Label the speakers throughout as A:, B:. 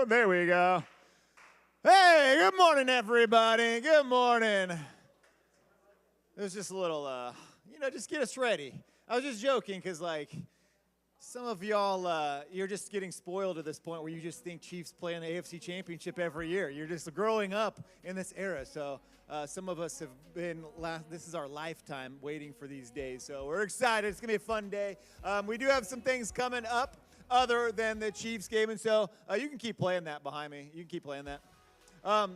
A: Oh, there we go. Hey, good morning, everybody. Good morning. It was just a little, just get us ready. I was just joking because, some of y'all, you're just getting spoiled to this point where you just think Chiefs play in the AFC Championship every year. You're just growing up in this era. So some of us have been, this is our lifetime waiting for these days. So we're excited. It's going to be a fun day. We do have some things coming up other than the Chiefs game. And so you can keep playing that behind me. You can keep playing that.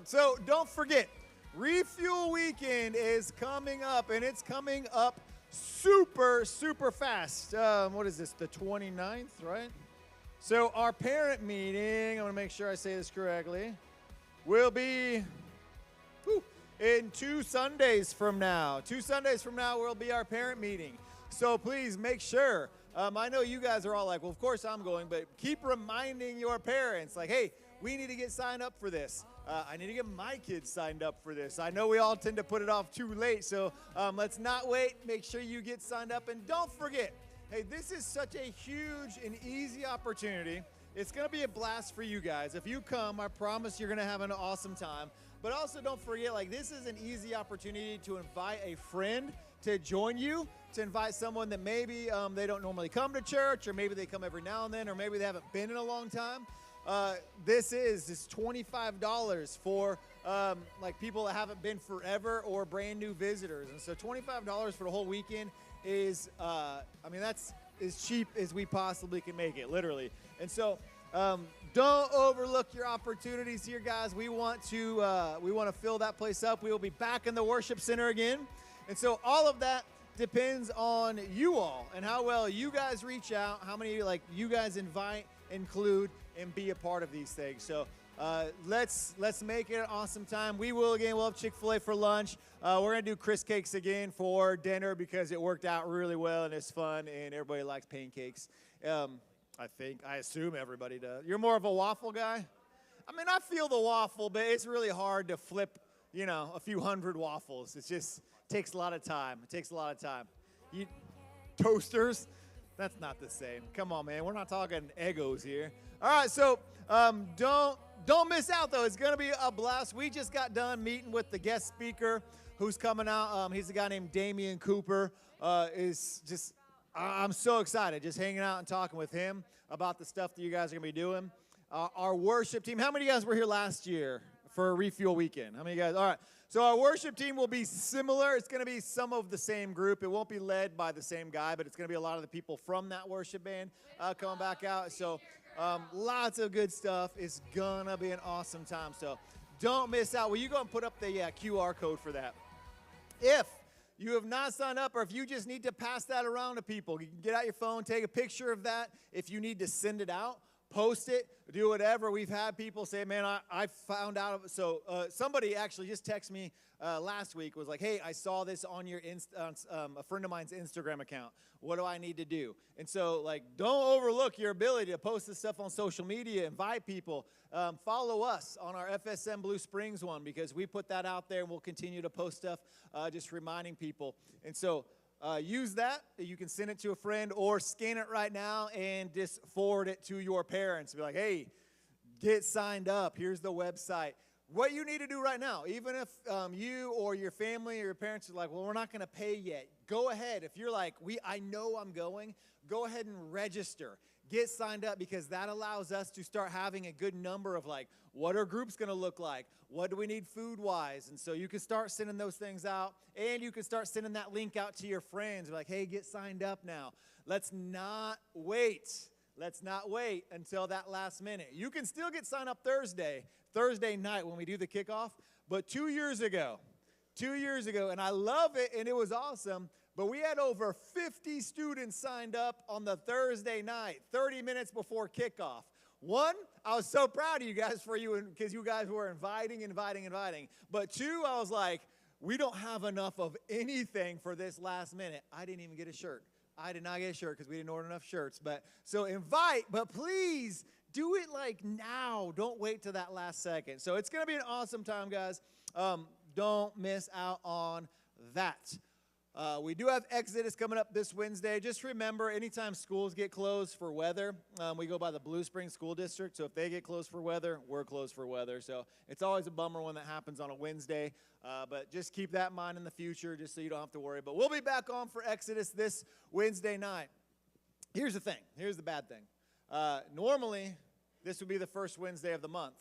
A: So don't forget, Refuel Weekend is coming up, and it's coming up super, super fast. What is this, the 29th, right? So our parent meeting, I want to make sure I say this correctly, will be in 2 Sundays from now. 2 Sundays from now will be our parent meeting. So please make sure. I know you guys are all like, well, of course I'm going, but keep reminding your parents, like, hey, we need to get signed up for this. I need to get my kids signed up for this. I know we all tend to put it off too late, so let's not wait. Make sure you get signed up. And don't forget, hey, this is such a huge and easy opportunity. It's going to be a blast for you guys. If you come, I promise you're going to have an awesome time. But also don't forget, this is an easy opportunity to invite a friend to join you, to invite someone that maybe they don't normally come to church, or maybe they come every now and then, or maybe they haven't been in a long time. This is $25 for people that haven't been forever or brand new visitors. And so $25 for the whole weekend is, that's as cheap as we possibly can make it, literally. And so don't overlook your opportunities here, guys. We want to fill that place up. We will be back in the worship center again. And so all of that depends on you all and how well you guys reach out, how many you guys invite, include, and be a part of these things. So let's make it an awesome time. We'll have Chick-fil-A for lunch. We're going to do Chris Cakes again for dinner because it worked out really well and it's fun and everybody likes pancakes. I assume everybody does. You're more of a waffle guy? I feel the waffle, but it's really hard to flip, a few hundred waffles. It just takes a lot of time. Toasters? That's not the same. Come on, man. We're not talking Eggos here. All right, so don't miss out, though. It's going to be a blast. We just got done meeting with the guest speaker who's coming out. He's a guy named Damian Cooper. I'm so excited just hanging out and talking with him about the stuff that you guys are going to be doing. Our worship team, how many of you guys were here last year for Refuel Weekend? How many of you guys? All right. So our worship team will be similar. It's going to be some of the same group. It won't be led by the same guy, but it's going to be a lot of the people from that worship band coming back out. So lots of good stuff. It's going to be an awesome time. So don't miss out. Will you go and put up the QR code for that? If you have not signed up, or if you just need to pass that around to people, you can get out your phone, take a picture of that. If you need to send it out, post it, do whatever. We've had people say, man, I found out of it. So somebody actually just texted me last week, was like, hey, I saw this on your a friend of mine's Instagram account. What do I need to do? And so, don't overlook your ability to post this stuff on social media, invite people. Follow us on our FSM Blue Springs one, because we put that out there, and we'll continue to post stuff, just reminding people. And so use that. You can send it to a friend or scan it right now and just forward it to your parents. Be like, hey, get signed up. Here's the website. What you need to do right now, even if you or your family or your parents are like, well, we're not going to pay yet. Go ahead. If you're like, I know I'm going, go ahead and register. Get signed up, because that allows us to start having a good number of what are groups going to look like? What do we need food-wise? And so you can start sending those things out, and you can start sending that link out to your friends. Like, hey, get signed up now. Let's not wait. Let's not wait until that last minute. You can still get signed up Thursday night when we do the kickoff. But 2 years ago, and I love it, and it was awesome, but we had over 50 students signed up on the Thursday night, 30 minutes before kickoff. One, I was so proud of you guys because you guys were inviting. But two, I was like, we don't have enough of anything for this last minute. I didn't even get a shirt. I did not get a shirt because we didn't order enough shirts. So invite, but please do it now. Don't wait till that last second. So it's going to be an awesome time, guys. Don't miss out on that. We do have Exodus coming up this Wednesday. Just remember, anytime schools get closed for weather, we go by the Blue Springs School District. So if they get closed for weather, we're closed for weather. So it's always a bummer when that happens on a Wednesday. But just keep that in mind in the future, just so you don't have to worry. But we'll be back on for Exodus this Wednesday night. Here's the thing. Here's the bad thing. Normally, this would be the first Wednesday of the month.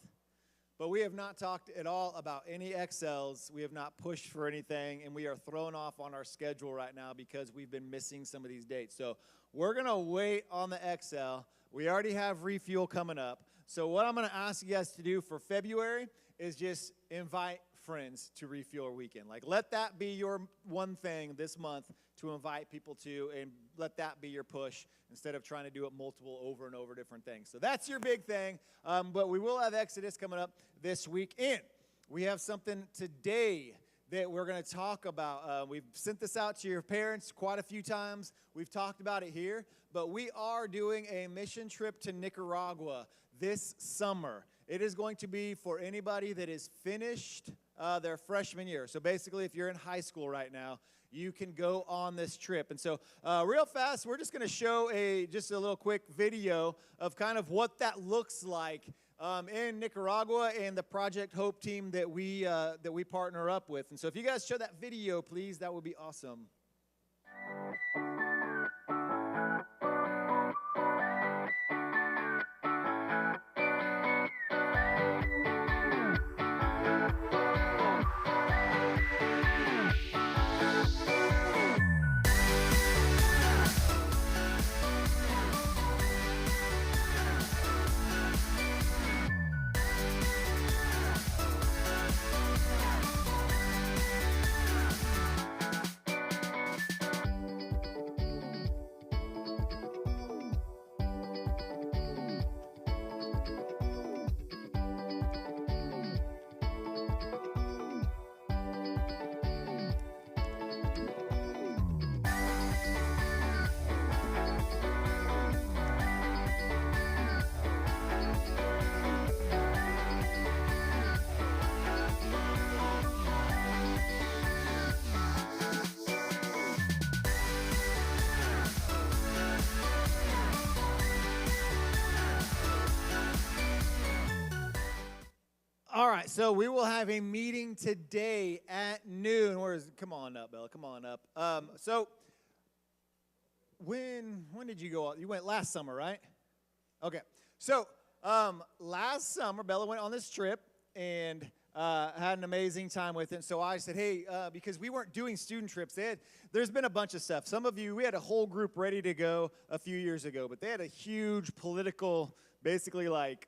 A: But we have not talked at all about any XLs. We have not pushed for anything, and we are thrown off on our schedule right now because we've been missing some of these dates. So we're going to wait on the XL. We already have refuel coming up. So what I'm going to ask you guys to do for February is just invite friends to Refuel Weekend. Like, let that be your one thing this month to invite people to, and let that be your push instead of trying to do it multiple over and over different things. So that's your big thing. But we will have Exodus coming up this week. And we have something today that we're going to talk about. We've sent this out to your parents quite a few times. We've talked about it here. But we are doing a mission trip to Nicaragua this summer. It is going to be for anybody that is finished their freshman year. So basically, if you're in high school right now, you can go on this trip. And so real fast, we're just going to show just a little quick video of kind of what that looks like in Nicaragua and the Project Hope team that we partner up with. And so if you guys show that video, please, that would be awesome. All right, so we will have a meeting today at noon. Come on up, Bella. Come on up. So when did you go out? You went last summer, right? Okay. So last summer, Bella went on this trip and had an amazing time with it. So I said, hey, because we weren't doing student trips, there's been a bunch of stuff. Some of you, we had a whole group ready to go a few years ago, but they had a huge political, basically like,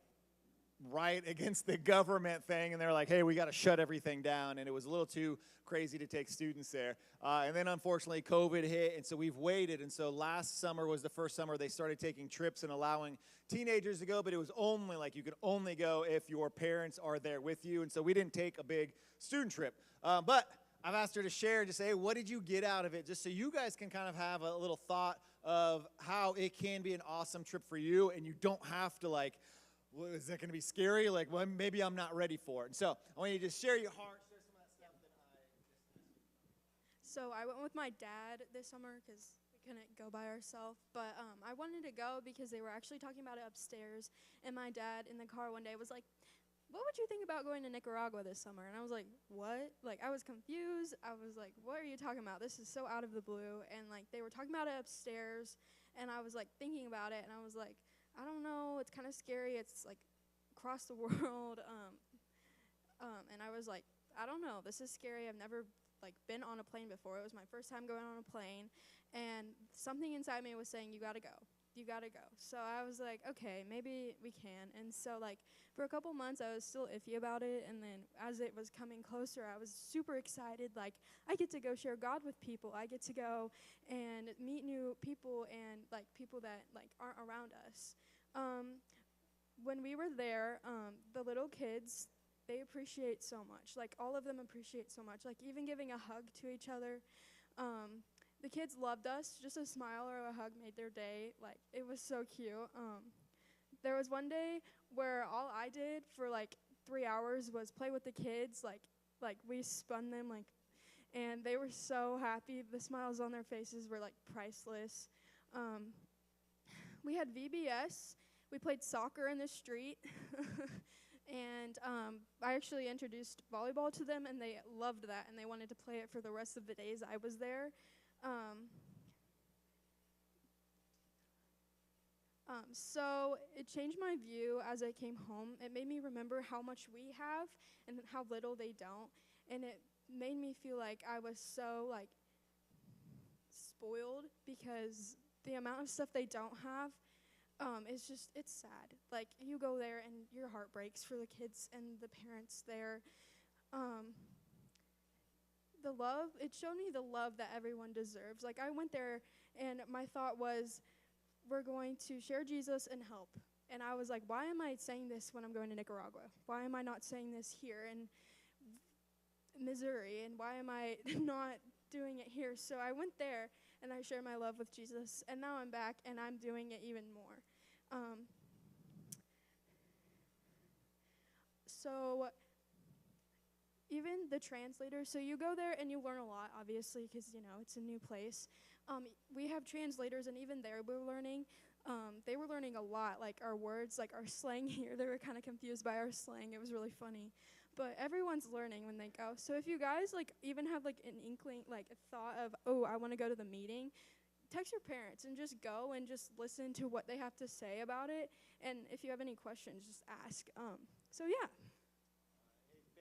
A: right against the government thing, and they're like, hey, we got to shut everything down, and it was a little too crazy to take students there. And then, unfortunately, COVID hit, and so we've waited, and so last summer was the first summer they started taking trips and allowing teenagers to go, but it was only, like, you could only go if your parents are there with you, and so we didn't take a big student trip. But I've asked her to share, just say, hey, what did you get out of it, just so you guys can kind of have a little thought of how it can be an awesome trip for you, and you don't have to, like, well, is that going to be scary? Like, well, maybe I'm not ready for it. And so I want you to just share your heart, share some of that stuff
B: So I went with my dad this summer because we couldn't go by ourselves. But I wanted to go because they were actually talking about it upstairs. And my dad in the car one day was like, what would you think about going to Nicaragua this summer? And I was like, what? Like, I was confused. I was like, what are you talking about? This is so out of the blue. And, like, they were talking about it upstairs. And I was, like, thinking about it. And I was like, I don't know, it's kind of scary, it's like across the world, and I was like, I don't know, this is scary, I've never like been on a plane before, it was my first time going on a plane, and something inside me was saying, you gotta go, so I was like, okay, maybe we can, and so like, for a couple months, I was still iffy about it, and then as it was coming closer, I was super excited, like, I get to go share God with people, I get to go and meet new people, and like, people that like aren't around us. When we were there, the little kids, they appreciate so much. Like, all of them appreciate so much. Like, even giving a hug to each other. The kids loved us. Just a smile or a hug made their day. Like, it was so cute. There was one day where all I did for, like, 3 hours was play with the kids. Like we spun them, like, and they were so happy. The smiles on their faces were like priceless. We had VBS. We played soccer in the street. And I actually introduced volleyball to them, and they loved that, and they wanted to play it for the rest of the days I was there. So it changed my view as I came home. It made me remember how much we have and how little they don't. And it made me feel like I was so, like, spoiled because the amount of stuff they don't have, it's sad. Like, you go there and your heart breaks for the kids and the parents there. The love, it showed me the love that everyone deserves. Like, I went there and my thought was, we're going to share Jesus and help. And I was like, why am I saying this when I'm going to Nicaragua? Why am I not saying this here in Missouri? And why am I not doing it here? So I went there and I shared my love with Jesus. And now I'm back and I'm doing it even more. So even the translators, so you go there and you learn a lot, obviously, because, it's a new place. We have translators, and even there they were learning a lot, like our words, like our slang here. They were kind of confused by our slang. It was really funny. But everyone's learning when they go. So if you guys, like, even have, like, an inkling, like, a thought of, oh, I want to go to the meeting, text your parents and just go and just listen to what they have to say about it. And if you have any questions, just ask. So, yeah.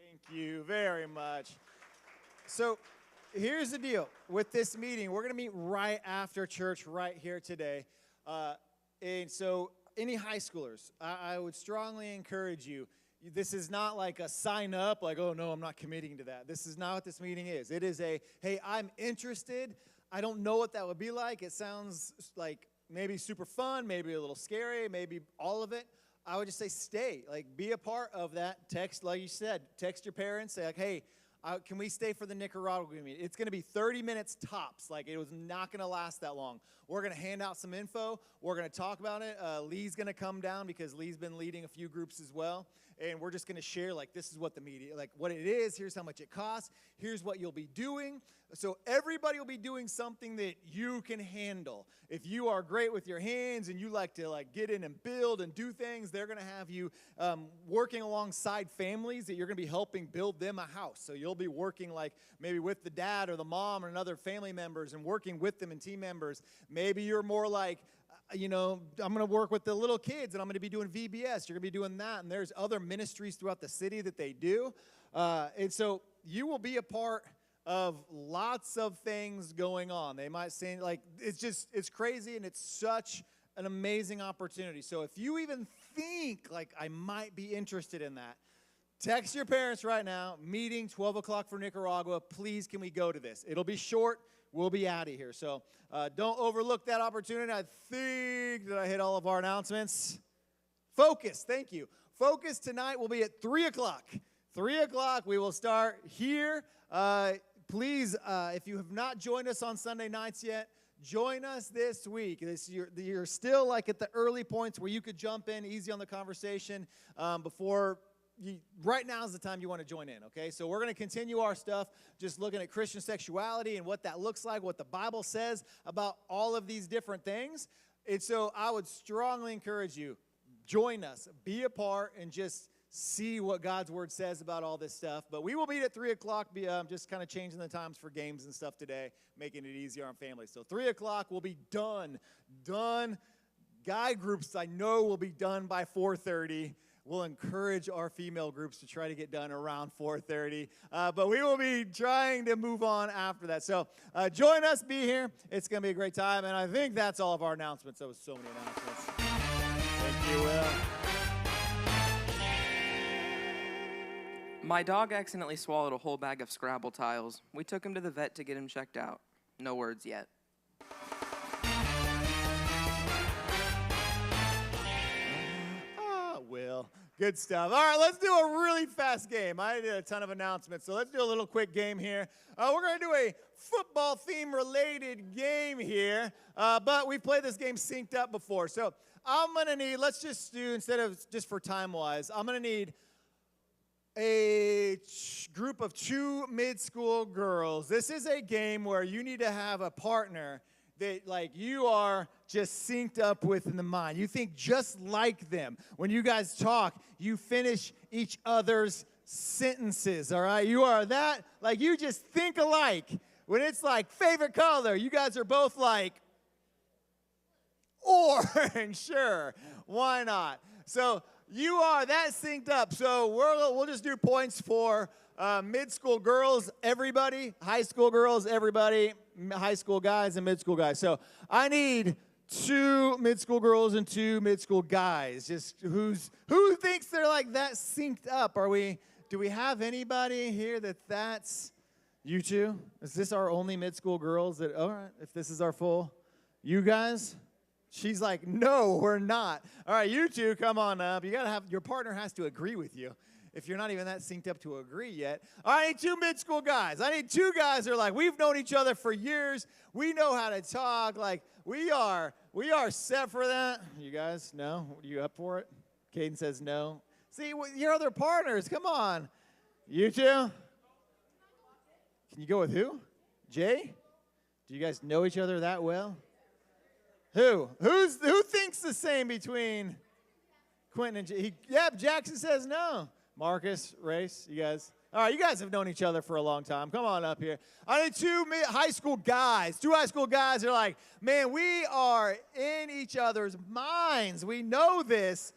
A: Thank you very much. So here's the deal with this meeting. We're going to meet right after church right here today. And so any high schoolers, I would strongly encourage you. This is not like a sign up, like, oh, no, I'm not committing to that. This is not what this meeting is. It is a, hey, I'm interested. I don't know what that would be like. It sounds like maybe super fun, maybe a little scary, maybe all of it. I would just say stay, like be a part of that. Text, like you said, text your parents, say like, hey, can we stay for the Nicaragua meeting? It's going to be 30 minutes tops. Like, it was not going to last that long. We're going to hand out some info. We're going to talk about it. Lee's going to come down because Lee's been leading a few groups as well. And we're just going to share, like, this is what the media, like, what it is. Here's how much it costs. Here's what you'll be doing. So everybody will be doing something that you can handle. If you are great with your hands and you like to, like, get in and build and do things, they're going to have you working alongside families that you're going to be helping build them a house. So you'll be working, like, maybe with the dad or the mom and other family members and working with them and team members. Maybe you're more like, I'm going to work with the little kids, and I'm going to be doing VBS. You're going to be doing that, and there's other ministries throughout the city that they do. And so you will be a part of lots of things going on. They might say, like, it's crazy, and it's such an amazing opportunity. So if you even think, like, I might be interested in that, text your parents right now, meeting 12 o'clock for Nicaragua. Please, can we go to this? It'll be short. We'll be out of here. So don't overlook that opportunity. I think that I hit all of our announcements. Focus. Thank you. Focus tonight will be at 3 o'clock. 3 o'clock, we will start here. Please, if you have not joined us on Sunday nights yet, join us this week. You're still like at the early points where you could jump in easy on the conversation before right now is the time you want to join in, okay? So we're going to continue our stuff, just looking at Christian sexuality and what that looks like, what the Bible says about all of these different things. And so I would strongly encourage you, join us, be a part, and just see what God's Word says about all this stuff. But we will meet at 3 o'clock, just kind of changing the times for games and stuff today, making it easier on families. So 3 o'clock will be done. Guy groups, I know, will be done by 4:30. We'll encourage our female groups to try to get done around 4:30. But we will be trying to move on after that. So join us, be here. It's going to be a great time. And I think that's all of our announcements. There was so many announcements. Thank you, Will.
C: My dog accidentally swallowed a whole bag of Scrabble tiles. We took him to the vet to get him checked out. No words yet.
A: Will. Good stuff. All right, let's do a really fast game. I did a ton of announcements, so let's do a little quick game here. We're going to do a football theme-related game here, but we've played this game synced up before. So I'm going to need, let's just do, instead of just for time-wise, I'm going to need group of 2 mid-school girls. This is a game where you need to have a partner that like you are just synced up with in the mind. You think just like them. When you guys talk, you finish each other's sentences, all right? You are that, like you just think alike. When it's like favorite color, you guys are both like orange. Sure, why not? So you are that synced up. So we'll just do points for mid-school girls, everybody, high school girls, everybody, high school guys and mid-school guys. So I need 2 mid-school girls and 2 mid-school guys. Just who thinks they're like that synced up? Do we have anybody here that's you two? Is this our only mid-school girls that, all right, if this is our full, you guys? She's like, no, we're not. All right, you two, come on up. You gotta have, your partner has to agree with you. If you're not even that synced up to agree yet. All right, I need 2 mid-school guys. I need 2 guys that are like, we've known each other for years. We know how to talk. Like, we are set for that. You guys, no? Are you up for it? Caden says no. See, your other partners, come on. You two? Can you go with who? Jay? Do you guys know each other that well? Who thinks the same between Quentin and Jay? Jackson says no. Marcus, Race, you guys. All right, you guys have known each other for a long time. Come on up here. I need 2 high school guys. 2 high school guys are like, man, we are in each other's minds. We know this.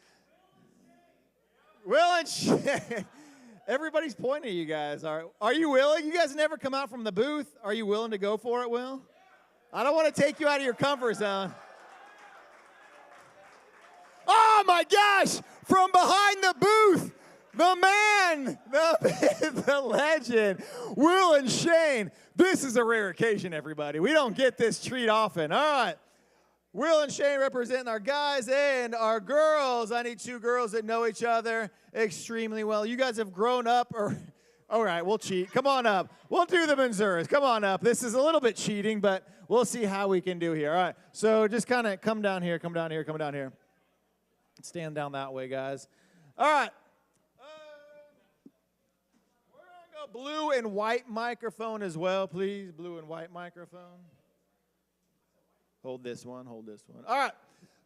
A: Will and Shay. Everybody's pointing at you guys. Are you willing? You guys never come out from the booth. Are you willing to go for it, Will? I don't want to take you out of your comfort zone. Oh, my gosh. From behind the booth, the man, the legend, Will and Shane. This is a rare occasion, everybody. We don't get this treat often. All right. Will and Shane representing our guys and our girls. I need 2 girls that know each other extremely well. You guys have grown up, all right, we'll cheat. Come on up. We'll do the Manzuras. Come on up. This is a little bit cheating, but we'll see how we can do here. All right, so just kind of come down here, come down here, come down here. Stand down that way, guys. All right. We're going to go blue and white microphone as well, please. Blue and white microphone. Hold this one, hold this one. All right,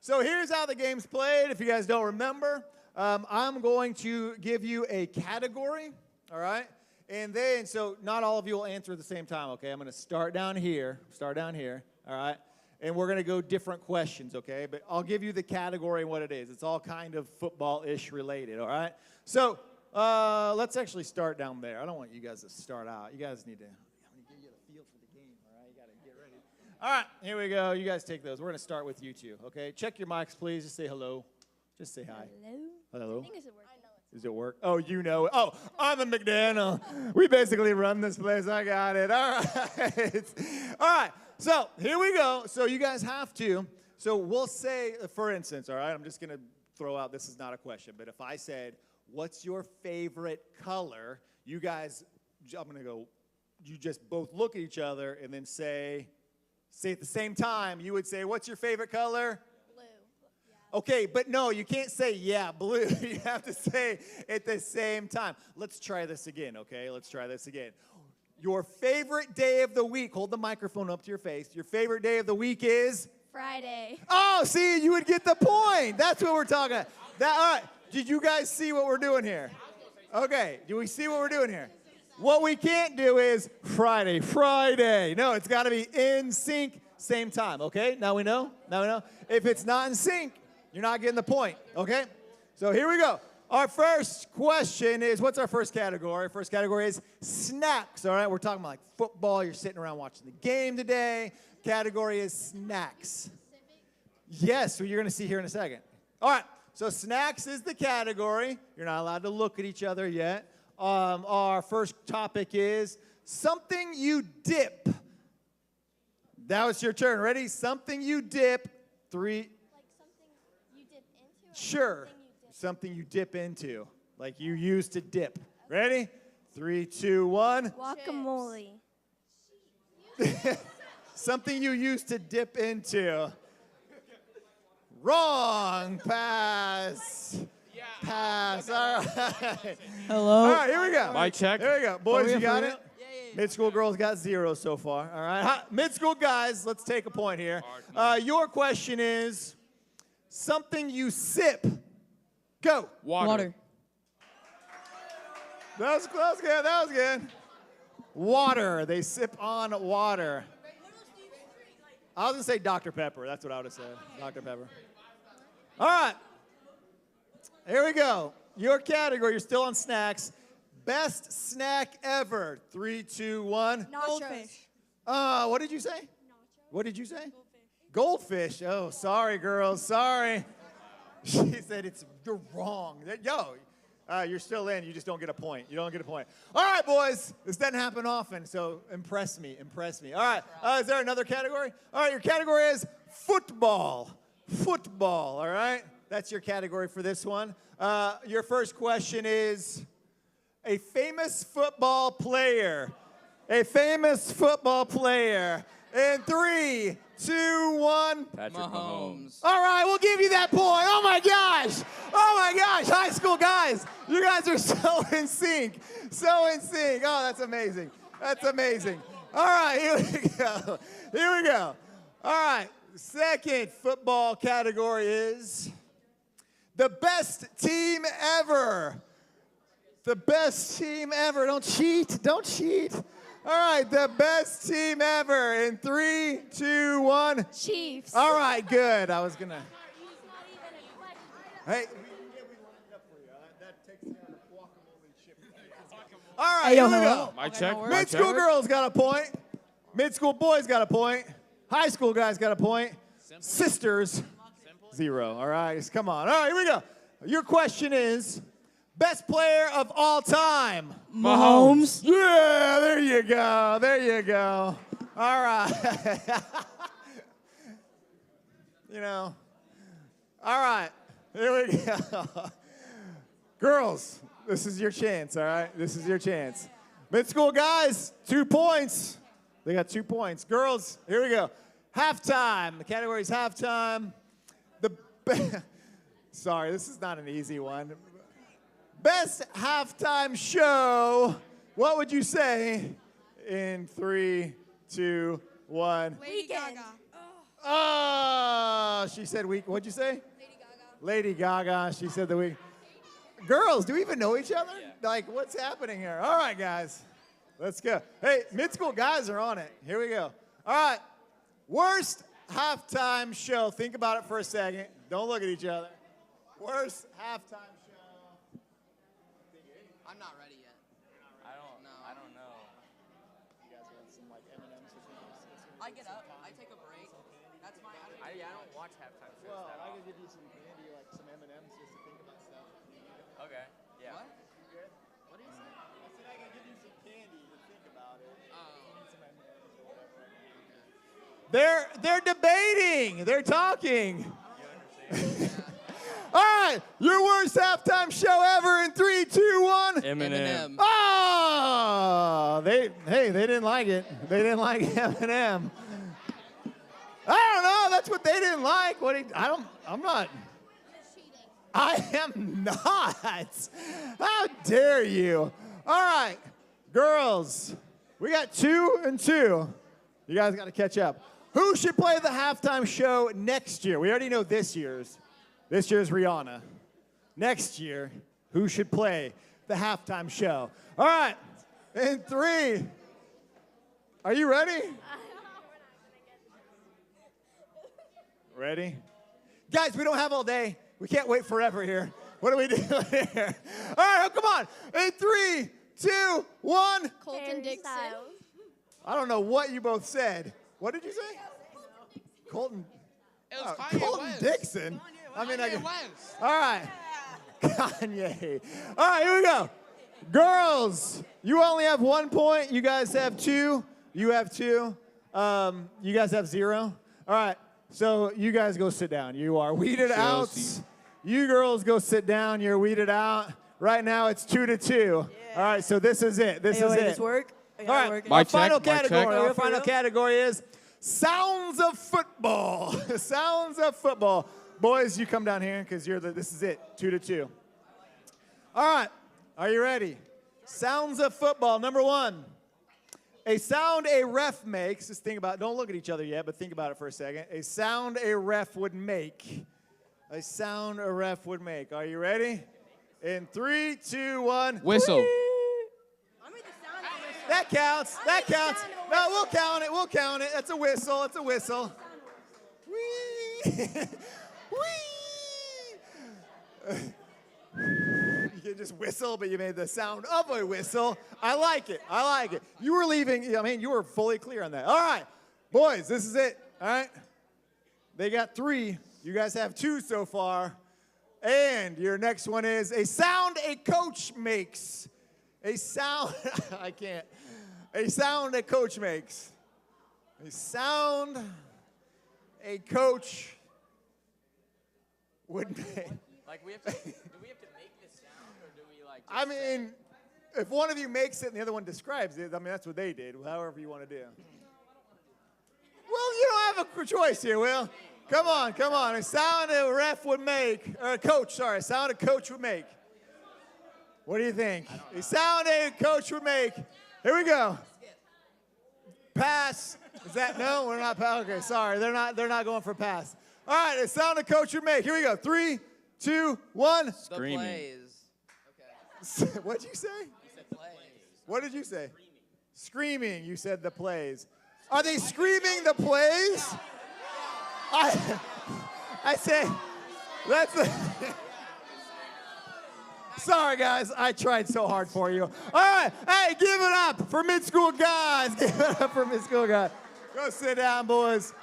A: so here's how the game's played. If you guys don't remember, I'm going to give you a category, all right? And then, so not all of you will answer at the same time, okay? I'm going to start down here, all right? And we're going to go different questions, okay? But I'll give you the category and what it is. It's all kind of football-ish related, all right? So let's actually start down there. I don't want you guys to start out. You guys need to... All right, here we go. You guys take those. We're going to start with you two, okay? Check your mics, please. Just say hello. Just say hi.
B: Hello.
A: Hello.
B: I think it should work. I know it.
A: Does it work? Oh, you know it. Oh, I'm a McDaniel. We basically run this place. I got it. All right. All right, so here we go. So you guys have to. So we'll say, for instance, all right, I'm just going to throw out, this is not a question, but if I said, what's your favorite color? You guys, I'm going to go, you just both look at each other and then say at the same time, you would say, what's your favorite color?
B: Blue. Yeah.
A: Okay, but no, you can't say, yeah, blue. You have to say at the same time. Let's try this again, okay? Let's try this again. Your favorite day of the week, hold the microphone up to your face. Your favorite day of the week is?
B: Friday.
A: Oh, see, you would get the point. That's what we're talking about. All right, did you guys see what we're doing here? Okay, do we see what we're doing here? What we can't do is Friday. No, it's got to be in sync, same time, okay? Now we know? If it's not in sync, you're not getting the point, okay? So here we go. Our first question is, what's our first category? First category is snacks, all right? We're talking about like football. You're sitting around watching the game today. Category is snacks. Yes, so you're going to see here in a second. All right, so snacks is the category. You're not allowed to look at each other yet. Our first topic is something you dip. Now it's your turn. Ready? Something you dip. 3.
B: Like something you dip into?
A: Sure. Something you dip into. Like you use to dip. Ready? 3, 2, 1.
B: Guacamole.
A: Something you use to dip into. Wrong. Pass. Pass. All right.
D: Hello.
A: All right, here we go.
E: Mic check.
A: Here we go. Boys,
D: we
A: you got
D: for
A: it? Mid-school girls got 0 so far. All right. Mid-school guys, let's take a point here. Your question is something you sip. Go.
D: Water.
A: That was close. Good. That was good. Water. They sip on water. I was going to say Dr. Pepper. That's what I would have said. Dr. Pepper. All right. Here we go. Your category, you're still on snacks. Best snack ever. 3, 2, 1.
B: Goldfish.
A: What did you say? What did you say? Goldfish. Oh, sorry, girls. Sorry. She said you're wrong. Yo, you're still in. You just don't get a point. You don't get a point. All right, boys. This doesn't happen often, so impress me. Impress me. All right. Is there another category? All right, your category is football. Football, all right? That's your category for this one. Your first question is a famous football player. A famous football player. In 3, 2, 1.
E: Patrick Mahomes.
A: All right, we'll give you that point. Oh my gosh. Oh my gosh. High school guys, you guys are so in sync. So in sync. Oh, that's amazing. That's amazing. All right, here we go. Here we go. All right, second football category is the best team ever. The best team ever. Don't cheat. Don't cheat. All right, the best team ever. In 3, 2, 1.
B: Chiefs.
A: All right, good. I was going to. Hey, we lined it up for you. That takes care of the guacamole chip. All right,
D: Hey, yo,
A: here we
D: hello.
A: go.
E: Mic check. Mic
A: Mid-school
E: check.
A: girls got a point. Mid-school boys got a point. High school guys got a point. Sisters, 0. All right, come on. All right, here we go. Your question is, best player of all time.
D: Mahomes.
A: Yeah, there you go. There you go. All right. You know. All right. Here we go. Girls, this is your chance, all right? This is your chance. Mid-school guys, 2 points. They got 2 points. Girls, here we go. Halftime. The category is halftime. Sorry, this is not an easy one. Best halftime show. What would you say in 3, 2, 1?
B: Lady Gaga.
A: Oh, she said week. What'd you say? Lady Gaga. She said the week. Girls, do we even know each other? Like, what's happening here? All right, guys. Let's go. Hey, mid-school guys are on it. Here we go. All right. Worst halftime show. Think about it for a second. Don't look at each other. Worst halftime show.
C: I'm not ready yet. I don't know.
A: You guys want some like M&M's or something?
C: I get up. I take a break. That's my. I don't watch halftime shows.
A: Well, I could give you some candy, like some M&M's, just to think about stuff.
C: Okay. Yeah. What?
A: Good? What do you say? I said I could give you some candy to think about it. Some M&M's or whatever. They're debating. They're talking. All right, your worst halftime show ever in 3, 2, 1.
E: Eminem.
A: Oh, they didn't like it. They didn't like Eminem. I don't know. That's what they didn't like. I'm not. I am not. How dare you? All right, girls, we got 2 and 2. You guys got to catch up. Who should play the halftime show next year? We already know this year's. This year's Rihanna. Next year, who should play the halftime show? All right, in 3. Are you ready? Ready? Guys, we don't have all day. We can't wait forever here. What are we doing here? All right, come on. In 3, 2, 1.
B: Colton Dixon.
A: I don't know what you both said. What did you say? Colton.
F: It was Kanye
A: Colton
F: West.
A: Dixon. All
F: Kanye West.
A: right. Kanye. All right, here we go. Girls, you only have 1 point. You guys have 2. You have 2. You guys have 0. All right. So you guys go sit down. You are weeded out.
E: Chelsea.
A: You girls go sit down. You're weeded out. Right now it's 2 to 2. All right. So this is it. This is it.
D: This work?
A: All right.
E: Mic
A: Our
E: check,
A: final
E: mic check.
A: category. Our
D: For
A: final
D: real?
A: category is sounds of football. Sounds of football. Boys, you come down here because this is it. 2 to 2. All right. Are you ready? Sounds of football. Number 1. A sound a ref makes. Just think about it. Don't look at each other yet, but think about it for a second. A sound a ref would make. A sound a ref would make. Are you ready? In 3, 2, 1.
F: Whistle.
B: I made the sound of a whistle.
A: That counts. That counts.
B: sound of a
A: No,
B: whistle.
A: we'll count it. We'll count it. That's a whistle. It's a whistle. Whee! Whee! You can just whistle, but you made the sound of a whistle. I like it. I like it. You were leaving. I mean, you were fully clear on that. All right, boys, this is it. All right. They got 3. You guys have 2 so far. And your next one is a sound a coach makes. A sound. I can't. A sound a coach makes. A sound a coach would make.
D: Like, do we have to make this sound, or do we, like,
A: I mean, if one of you makes it and the other one describes it, I mean, that's what they did, however you want to do. Well, you don't have a choice here, Will. Come on, come on. A sound a ref would make, or a coach, sorry, a sound a coach would make. What do you think? A sound a coach would make. Here we go. Pass. Is that, no, we're not, okay, sorry. They're not going for pass. All right, a sound a coach would make. Here we go. 3, 2, 1.
C: The
D: Screaming.
C: plays.
A: What'd you say?
D: You said plays.
A: What did you say? Screaming. You said the plays. Are they screaming the plays? I say, that's the. Sorry, guys. I tried so hard for you. All right. Hey, give it up for mid-school guys. Give it up for mid-school guys. Go sit down, boys.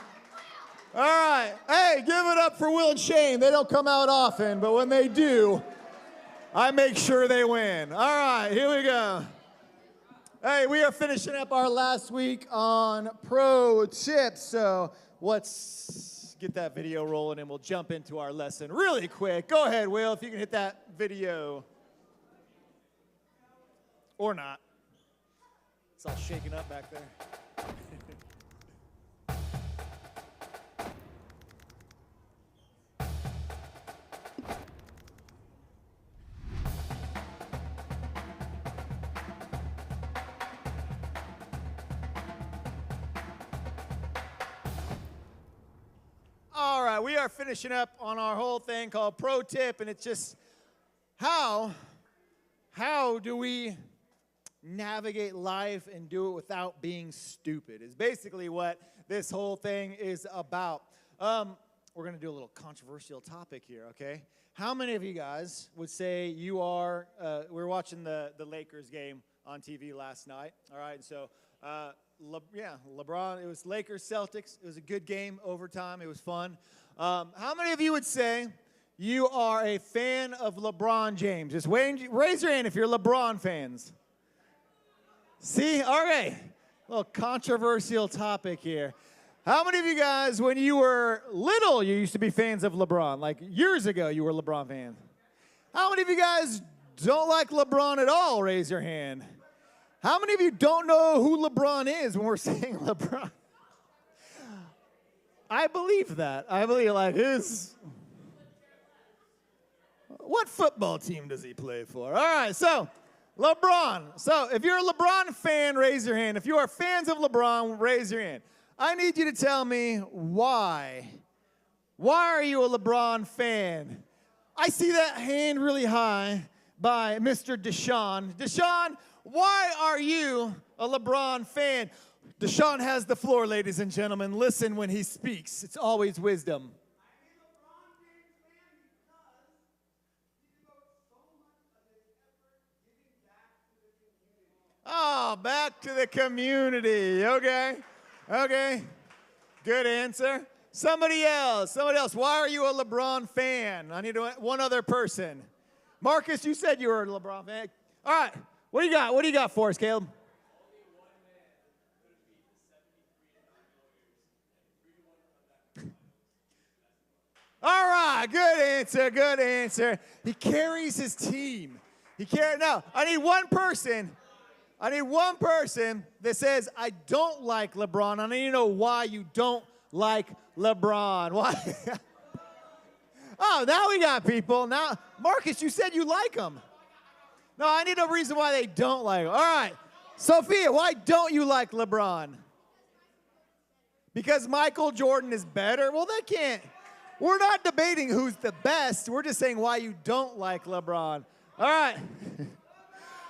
A: All right. Hey, give it up for Will and Shane. They don't come out often, but when they do, I make sure they win. All right, here we go. Hey, we are finishing up our last week on pro tips. So let's get that video rolling and we'll jump into our lesson really quick. Go ahead, Will, if you can hit that video. Or not. It's all shaking up back there. All right, we are finishing up on our whole thing called Pro Tip, and it's just how do we navigate life and do it without being stupid is basically what this whole thing is about. We're going to do a little controversial topic here, okay? How many of you guys would say you are, we were watching the Lakers game on TV last night, all right? And so, LeBron, it was Lakers-Celtics. It was a good game, overtime. It was fun. How many of you would say you are a fan of LeBron James? Just raise your hand if you're LeBron fans. See? All right. A little controversial topic here. How many of you guys, when you were little, you used to be fans of LeBron? Like years ago, you were LeBron fans. How many of you guys don't like LeBron at all? Raise your hand. How many of you don't know who LeBron is when we're saying LeBron? I believe that. I believe like his. What football team does he play for? All right, so LeBron. So if you're a LeBron fan, raise your hand. If you are fans of LeBron, raise your hand. I need you to tell me why. Why are you a LeBron fan? I see that hand really high by Mr. Deshaun. Deshaun, why are you a LeBron fan? Deshaun has the floor, ladies and gentlemen. Listen when he speaks. It's always wisdom. Oh, back to the community. Okay. Okay. Good answer. Somebody else. Why are you a LeBron fan? I need one other person. Marcus, you said you were a LeBron fan. All right. What do you got? What do you got for us, Caleb? All right, good answer, good answer. He carries his team. No, I need one person that says, I don't like LeBron. I need to know why you don't like LeBron. Why? Oh, now we got people. Now, Marcus, you said you like him. No, I need a reason why they don't like him. All right. Sophia, why don't you like LeBron? Because Michael Jordan is better? Well, that can't. We're not debating who's the best. We're just saying why you don't like LeBron. All right.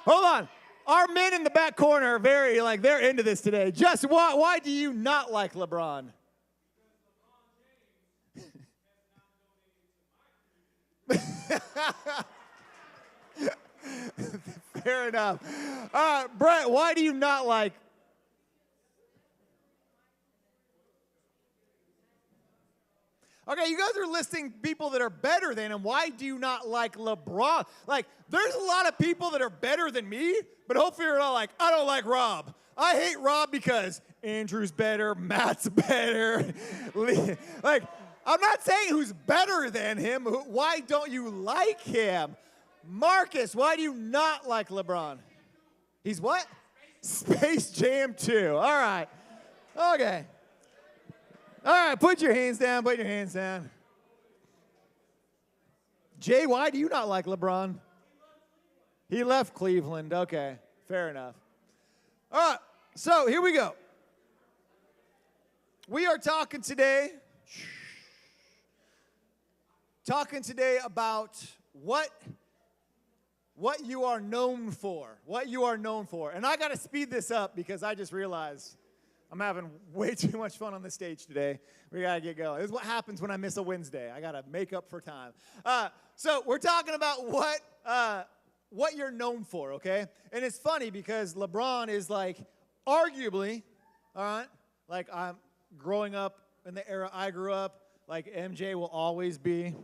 A: Hold on. Our men in the back corner are very, they're into this today. Just why do you not like LeBron? Fair enough. Brett, why do you not like? Okay, you guys are listing people that are better than him. Why do you not like LeBron? There's a lot of people that are better than me, but hopefully you're not like, I don't like Rob. I hate Rob because Andrew's better, Matt's better. I'm not saying who's better than him. Why don't you like him? Marcus, why do you not like LeBron? He's what? Space Jam 2. All right. Okay. All right, put your hands down, put your hands down. Jay, why do you not like LeBron? He left Cleveland. Okay, fair enough. All right, so here we go. We are talking today about what you are known for. What you are known for. And I got to speed this up because I just realized I'm having way too much fun on the stage today. We got to get going. This is what happens when I miss a Wednesday. I got to make up for time. So we're talking about what you're known for, okay? And it's funny because LeBron is arguably, all right, I'm growing up in the era I grew up, MJ will always be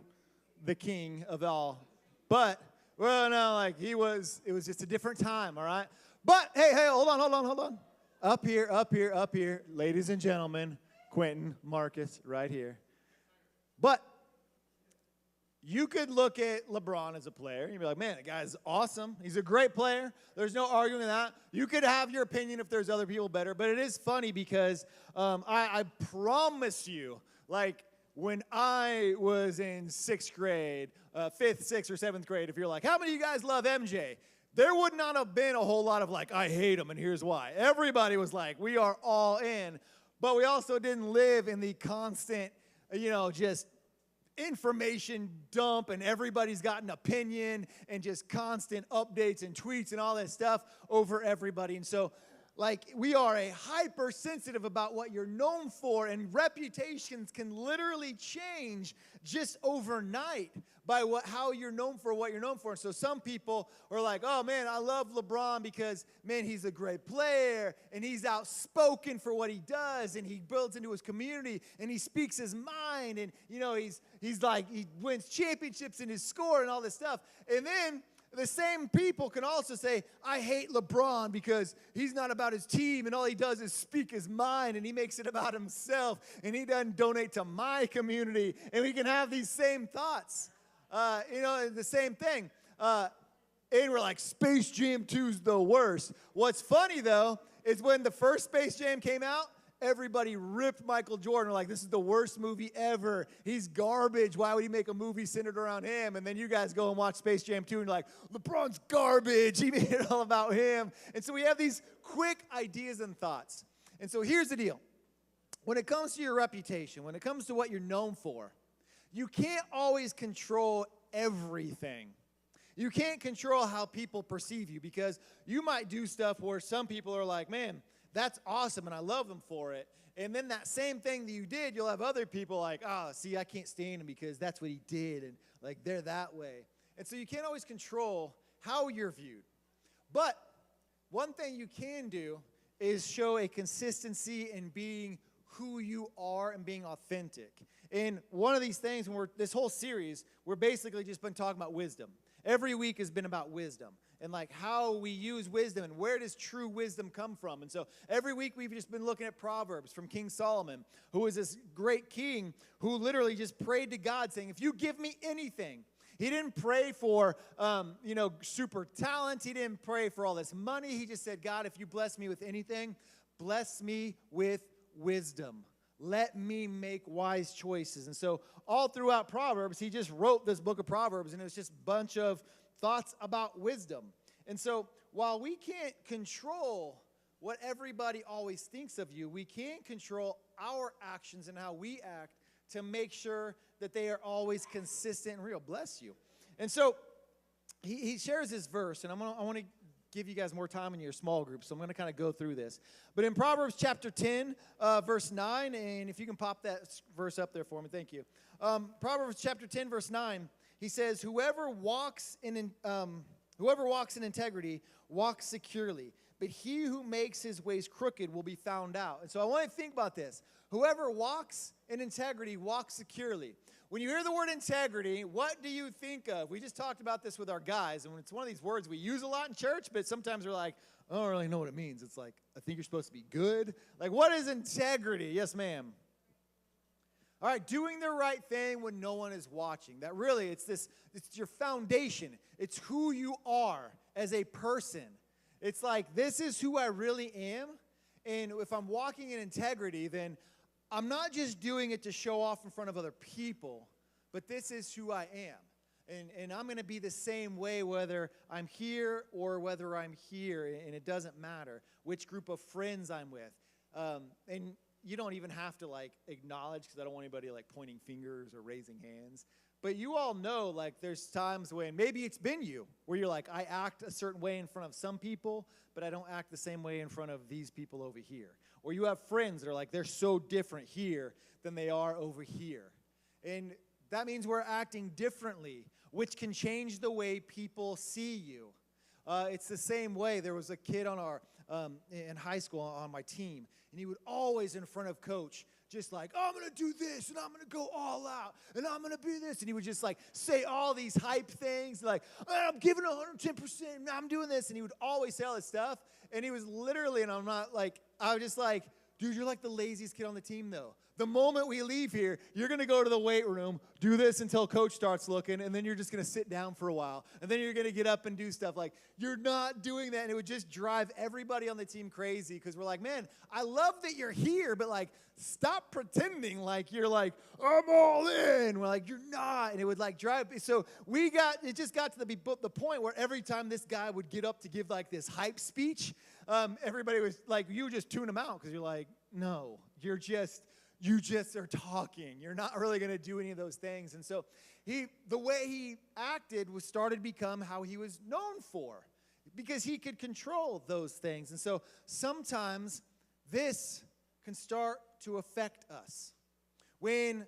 A: the king of all. But, well, no, it was just a different time, all right? But, hey, hold on. Up here, ladies and gentlemen, Quentin, Marcus, right here. But you could look at LeBron as a player, and you'd be like, man, that guy's awesome. He's a great player. There's no arguing that. You could have your opinion if there's other people better, but it is funny because I promise you, when I was in sixth grade, fifth, sixth, or seventh grade, if you're like, how many of you guys love MJ? There would not have been a whole lot of I hate him and here's why. Everybody was we are all in. But we also didn't live in the constant, just information dump and everybody's got an opinion and just constant updates and tweets and all that stuff over everybody. And so, we are a hypersensitive about what you're known for, and reputations can literally change just overnight by how you're known for what you're known for. And so some people are like, oh, man, I love LeBron because, man, he's a great player, and he's outspoken for what he does, and he builds into his community, and he speaks his mind, and, he wins championships in his score and all this stuff. And then the same people can also say, I hate LeBron because he's not about his team and all he does is speak his mind and he makes it about himself and he doesn't donate to my community. And we can have these same thoughts, the same thing. And we're like, Space Jam 2's the worst. What's funny, though, is when the first Space Jam came out, everybody ripped Michael Jordan. This is the worst movie ever. He's garbage. Why would he make a movie centered around him? And then you guys go and watch Space Jam 2 and you're like, LeBron's garbage. He made it all about him. And so we have these quick ideas and thoughts. And so here's the deal. When it comes to your reputation, when it comes to what you're known for, you can't always control everything. You can't control how people perceive you because you might do stuff where some people are like, man, that's awesome, and I love them for it. And then that same thing that you did, you'll have other people like, see, I can't stand him because that's what he did, and they're that way. And so you can't always control how you're viewed. But one thing you can do is show a consistency in being who you are and being authentic. And one of these things, this whole series, we're basically just been talking about wisdom. Every week has been about wisdom and how we use wisdom and where does true wisdom come from. And so every week we've just been looking at Proverbs from King Solomon, who was this great king who literally just prayed to God saying, if you give me anything. He didn't pray for, super talent. He didn't pray for all this money. He just said, God, if you bless me with anything, bless me with wisdom. Let me make wise choices. And so all throughout Proverbs, he just wrote this book of Proverbs, and it was just a bunch of thoughts about wisdom. And so while we can't control what everybody always thinks of you, we can control our actions and how we act to make sure that they are always consistent and real. Bless you. And so he shares this verse, and I want to give you guys more time in your small group, so I'm going to kind of go through this. But in Proverbs chapter 10, verse 9, and if you can pop that verse up there for me, thank you. Proverbs chapter 10, verse 9, he says, whoever walks in integrity walks securely, but he who makes his ways crooked will be found out. And so I want to think about this. Whoever walks in integrity walks securely. When you hear the word integrity, what do you think of? We just talked about this with our guys, and it's one of these words we use a lot in church, but sometimes we're like, I don't really know what it means. It's like, I think you're supposed to be good. Like, what is integrity? Yes, ma'am. All right, doing the right thing when no one is watching. That really, it's your foundation. It's who you are as a person. It's like, this is who I really am, and if I'm walking in integrity, then I'm not just doing it to show off in front of other people, but this is who I am. And I'm going to be the same way whether I'm here or whether I'm here, and it doesn't matter which group of friends I'm with. And you don't even have to, like, acknowledge, because I don't want anybody, like, pointing fingers or raising hands. But you all know, like, there's times when maybe it's been you, where you're like, I act a certain way in front of some people, but I don't act the same way in front of these people over here. Or you have friends that are like, they're so different here than they are over here. And that means we're acting differently, which can change the way people see you. It's the same way. There was a kid on our in high school on my team, and he would always in front of coach just like, oh, I'm going to do this, and I'm going to go all out, and I'm going to be this. And he would just like say all these hype things like, oh, I'm giving 110%, I'm doing this. And he would always say all this stuff. And he was literally, and I'm not like, I was just like, dude, you're like the laziest kid on the team though. The moment we leave here, you're going to go to the weight room, do this until coach starts looking, and then you're just going to sit down for a while. And then you're going to get up and do stuff. Like, you're not doing that. And it would just drive everybody on the team crazy because we're like, man, I love that you're here, but, like, stop pretending like you're like, I'm all in. We're like, you're not. And it would, like, drive. So it just got to the point where every time this guy would get up to give, like, this hype speech, everybody was like, you just tune him out because you're like, no, you just are talking. You're not really going to do any of those things. And so the way he acted started to become how he was known for because he could control those things. And so sometimes this can start to affect us. When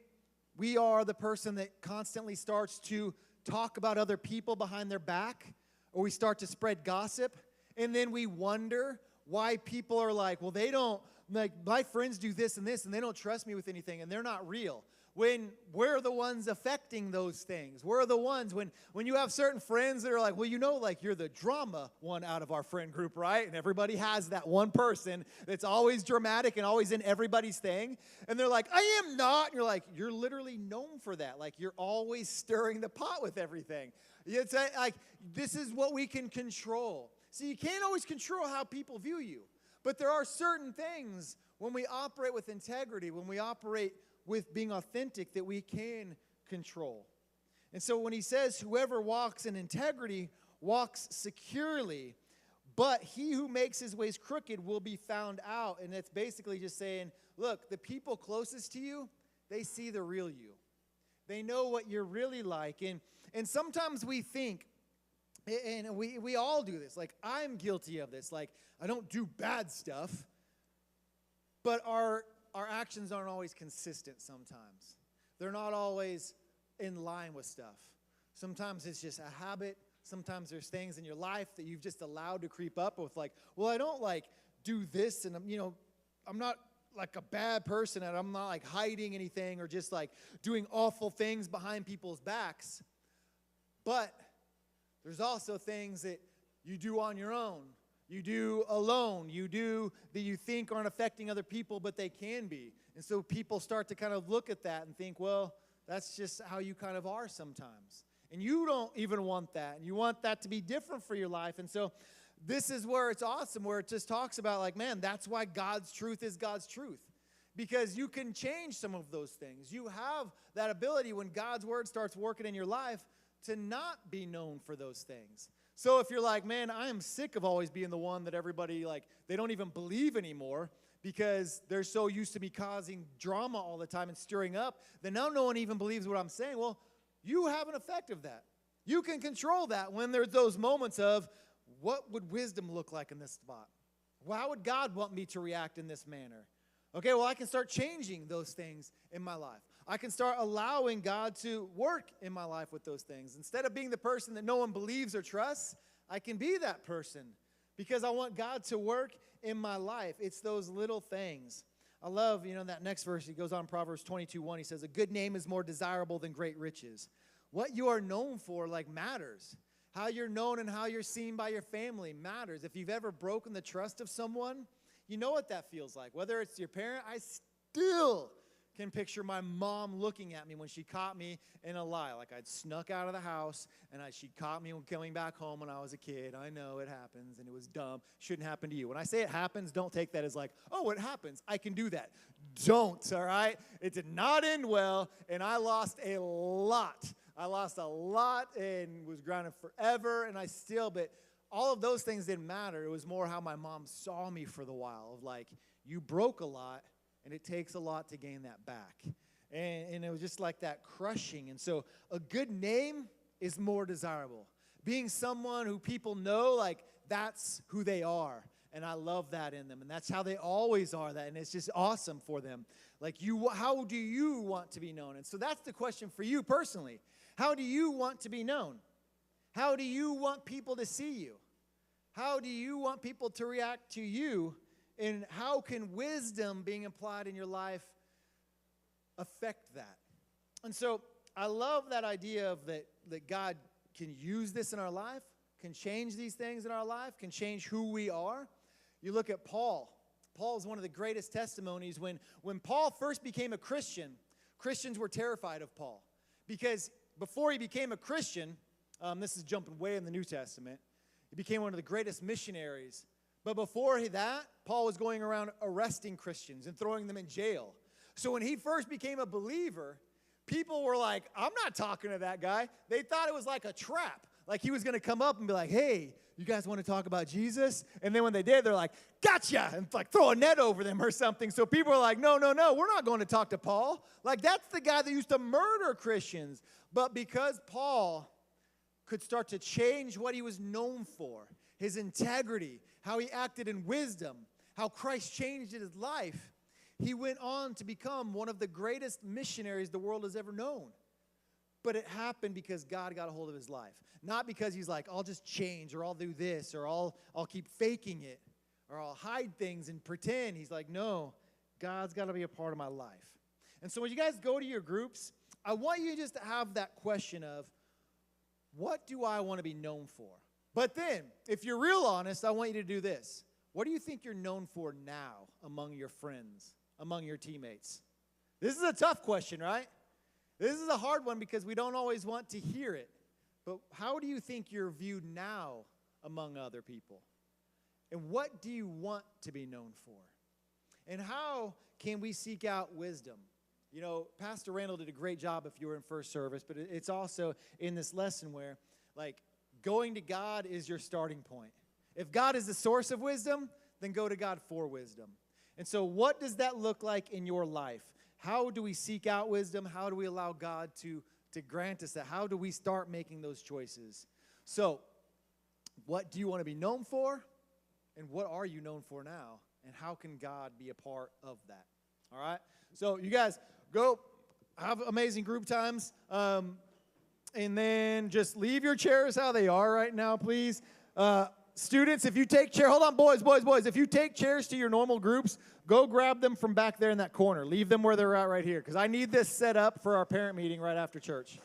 A: we are the person that constantly starts to talk about other people behind their back, or we start to spread gossip, and then we wonder why people are like, well, they don't, like, my friends do this, and they don't trust me with anything, and they're not real. When we're the ones affecting those things. We're the ones, when you have certain friends that are like, well, you know, like, you're the drama one out of our friend group, right? And everybody has that one person that's always dramatic and always in everybody's thing. And they're like, I am not. And you're like, you're literally known for that. Like, you're always stirring the pot with everything. It's like, this is what we can control. See, you can't always control how people view you. But there are certain things when we operate with integrity, when we operate with being authentic, that we can control. And so when he says, whoever walks in integrity walks securely, but he who makes his ways crooked will be found out. And it's basically just saying, look, the people closest to you, they see the real you. They know what you're really like. And sometimes we think, and we all do this, like, I'm guilty of this. Like, I don't do bad stuff, but our actions aren't always consistent sometimes. They're not always in line with stuff. Sometimes it's just a habit. Sometimes there's things in your life that you've just allowed to creep up with, like, well, I don't, like, do this, and I'm not like a bad person, and I'm not like hiding anything or just like doing awful things behind people's backs. But there's also things that you do on your own. You do alone. You do that you think aren't affecting other people, but they can be. And so people start to kind of look at that and think, well, that's just how you kind of are sometimes. And you don't even want that. And you want that to be different for your life. And so this is where it's awesome, where it just talks about, like, man, that's why God's truth is God's truth. Because you can change some of those things. You have that ability when God's word starts working in your life to not be known for those things. So if you're like, man, I am sick of always being the one that everybody, like, they don't even believe anymore because they're so used to me causing drama all the time and stirring up, then now no one even believes what I'm saying. Well, you have an effect of that. You can control that when there's those moments of, what would wisdom look like in this spot? Well, how would God want me to react in this manner? Okay, well, I can start changing those things in my life. I can start allowing God to work in my life with those things. Instead of being the person that no one believes or trusts, I can be that person because I want God to work in my life. It's those little things. I love, that next verse. He goes on, Proverbs 22:1. He says, a good name is more desirable than great riches. What you are known for, matters. How you're known and how you're seen by your family matters. If you've ever broken the trust of someone, you know what that feels like. Whether it's your parent, I still can picture my mom looking at me when she caught me in a lie. Like I'd snuck out of the house and she caught me when coming back home when I was a kid. I know it happens and it was dumb. Shouldn't happen to you. When I say it happens, don't take that as like, oh, it happens. I can do that. Don't, all right? It did not end well and I lost a lot. I lost a lot and was grounded forever but all of those things didn't matter. It was more how my mom saw me for the while of like, you broke a lot. And it takes a lot to gain that back. And it was just like that crushing. And so a good name is more desirable. Being someone who people know, like, that's who they are. And I love that in them. And that's how they always are that. And it's just awesome for them. Like, how do you want to be known? And so that's the question for you personally. How do you want to be known? How do you want people to see you? How do you want people to react to you? And how can wisdom being applied in your life affect that? And so I love that idea of that God can use this in our life, can change these things in our life, can change who we are. You look at Paul. Paul is one of the greatest testimonies. When Paul first became a Christian, Christians were terrified of Paul. Because before he became a Christian, this is jumping way in the New Testament, he became one of the greatest missionaries. But before that, Paul was going around arresting Christians and throwing them in jail. So when he first became a believer, people were like, I'm not talking to that guy. They thought it was like a trap. Like he was going to come up and be like, hey, you guys want to talk about Jesus? And then when they did, they're like, gotcha, and like throw a net over them or something. So people are like, no, we're not going to talk to Paul. Like that's the guy that used to murder Christians. But because Paul could start to change what he was known for, his integrity, how he acted in wisdom, how Christ changed his life, he went on to become one of the greatest missionaries the world has ever known. But it happened because God got a hold of his life. Not because he's like, I'll just change, or I'll do this, or I'll keep faking it, or I'll hide things and pretend. He's like, no, God's got to be a part of my life. And so when you guys go to your groups, I want you just to have that question of, what do I want to be known for? But then, if you're real honest, I want you to do this. What do you think you're known for now among your friends, among your teammates? This is a tough question, right? This is a hard one because we don't always want to hear it. But how do you think you're viewed now among other people? And what do you want to be known for? And how can we seek out wisdom? Pastor Randall did a great job if you were in first service, but it's also in this lesson where, going to God is your starting point. If God is the source of wisdom, then go to God for wisdom. And so what does that look like in your life? How do we seek out wisdom? How do we allow God to grant us that? How do we start making those choices? So what do you want to be known for? And what are you known for now? And how can God be a part of that? All right? So you guys go have amazing group times. And then just leave your chairs how they are right now, please. Students, if you take chairs, hold on, boys. If you take chairs to your normal groups, go grab them from back there in that corner. Leave them where they're at right here, because I need this set up for our parent meeting right after church.